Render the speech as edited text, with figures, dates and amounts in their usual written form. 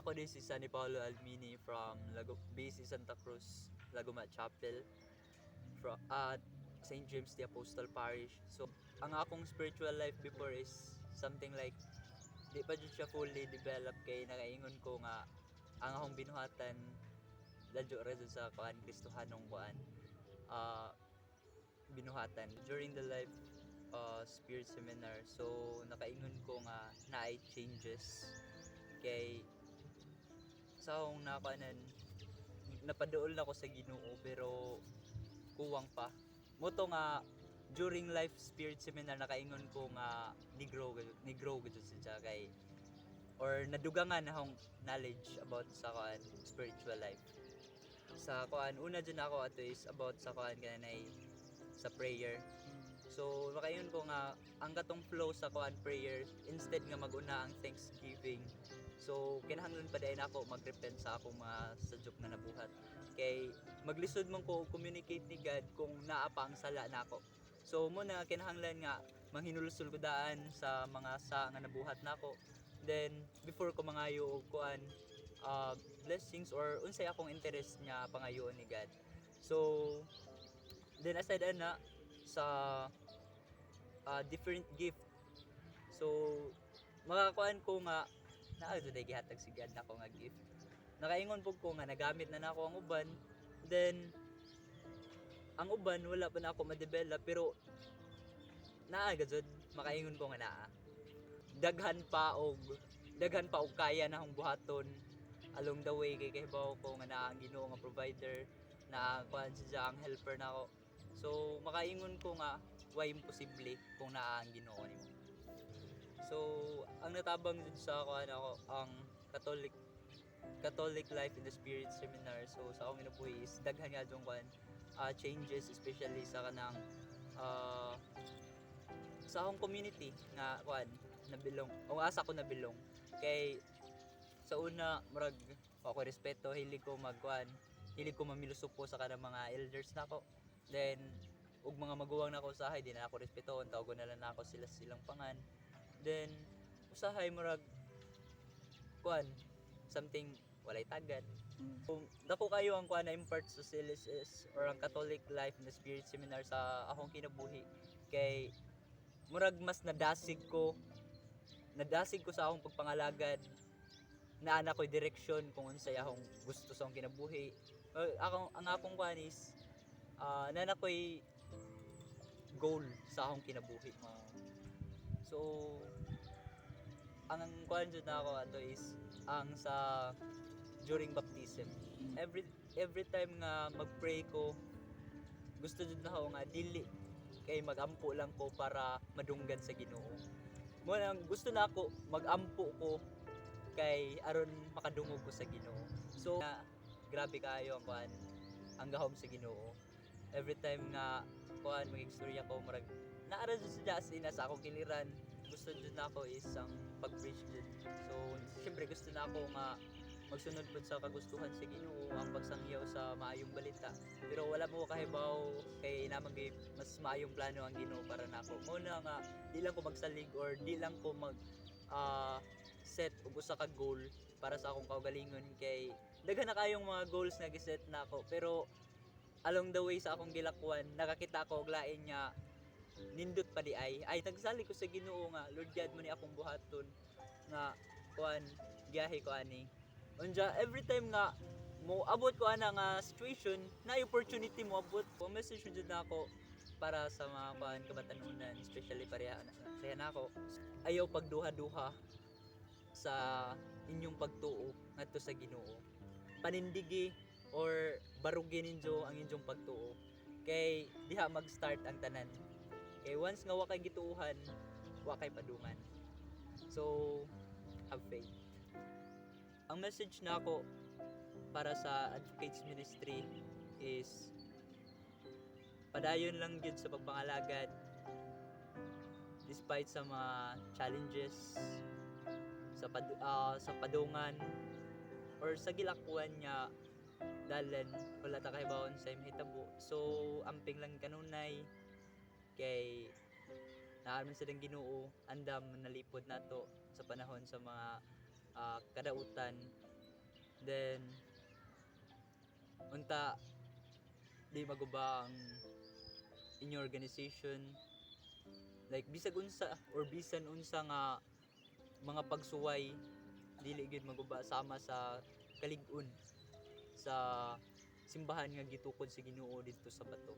Ako din si Sunny Paulo Almini from BC Santa Cruz, Laguma Chapel, from at St. James the Apostle Parish. So, ang akong spiritual life before is something like di pa jud siya fully developed kay nakaingon ko nga ang akong binuhatan ladyo ra jud sa kuan Kristohanong kuan uh, binuhatan during the life spirit seminar. So nakaingon ko nga naay changes kay sa akong nakuanan napaduol na ko sa Ginoo pero kuwang pa moto nga during life spirit seminar nakaingon ko nga ni-grow gud siya kay or nadugangan akong knowledge about sa kuan spiritual life sa kuan una dyan ako ato is about sa kuan kanay sa prayer. So makaingon ko nga ang katong flow sa kuan prayer instead nga maguna ang thanksgiving. So kinahanglan pa dai nako magrepent sa akong mga sadyok nga nabuhat. Kay maglisod man ko communicate ni God kung naa pa ang sala nako. So mo na kinahanglan nga manghinulsol ko daan sa mga sa nga nabuhat nako. Then before ko mangayo og kuan blessings or unsay akong interest nga pangayoon ni God. So then aside ana sa different gift. So makakuan ko nga naa jud gihatag si God nako nga gift. Nakaingon pug ko nga nagamit na nako ang uban. Then ang uban wala pa na ako ma-develop pero naa gajud makaingon ko nga naa. Daghan pa og kaya na akong buhaton along the way kay kahibaw ko nga naa ang Ginoo nga provider na kuan siya ang helper nako. So makaingon ko nga why imposible kung naa ang Ginoo nimo. So ang natabang dun sa kuan ako ang Catholic life in the spirit seminar. So sa akong ginabuhi is daghan nga jung kuan changes especially sa kanang uh, sa akong community nga kuan nabilong o asa ko nabilong kay sa una murag ako respeto hilig ko magkuan hilig ko mamilusupo sa kanang mga elders nako. Then ug mga maguwang nako usahay di na ako respetohon tawagon na lang nako silang pangan. Then usahay murag kuan something walay tagad. Dako kayo ang kuan na impart sa CLSS or ang Catholic life in the spirit seminar sa akong kinabuhi kay murag mas nadasig ko sa akong pagpangalagad na anak ko'y direksyon kung unsay akong gusto sa akong kinabuhi. Ang akong kuan is na ko'y goal sa akong kinabuhi. So ang kuan jud na ako ato is ang sa during baptism. Every time nga magpray ko gusto jud na ako nga dili kay magampo lang ko para madunggan sa Ginoo. Mo nang gusto na ako magampo ko kay aron makadungog ko sa Ginoo. So grabe kaayo ang kuan ang gahom sa Ginoo. Every time nga kuan mag-istorya ko murag naara jud sa ina sa akong kiliran gusto jud na ako is ang pag-preach jud. So syempre gusto na ako nga magsunod pud sa kagustuhan sa Ginoo ang pagsangyaw sa maayong balita. Pero wala mo kahibaw kay namang mas maayong plano ang Ginoo para nako. Mo na nga di lang ko magsalig or di lang ko mag set og usa ka goal para sa akong kaugalingon kay daghan na kayong mga goals nga giset nako pero along the way sa akong gilakwan nakakita ko og lain nga nindot pa di ay nagsalig ko sa Ginoo nga Lord God mo ni akong buhaton nga kuan giyahe ko ani unja every time nga mo abot ko ana nga situation na opportunity mo abot ko message jud na ako para sa mga kuan kabatanunan especially pareha na ako ayaw pagduha-duha sa inyong pagtuo ngadto sa Ginoo panindigi or barugin ninyo ang inyong pagtuo kay diha mag-start ang tanan kay once nga wa kay gituuhan wa kay padungan. So have faith. Ang message na ako para sa Advocates Ministry is padayon lang gyud sa pagpangalagad despite sa mga challenges sa padungan or sa gilakwan nya dalan wala ta kahibawon sa mahitabo. So amping lang kanunay kay naaman sa dang Ginoo andam nalipod nato sa panahon sa mga kadautan Then unta di maguba ang inyong organization, like bisag unsa or bisan unsa nga mga pagsuway dili gyud maguba sama sa kalig-on sa simbahan nga gitukod sa Ginoo didto sa bato.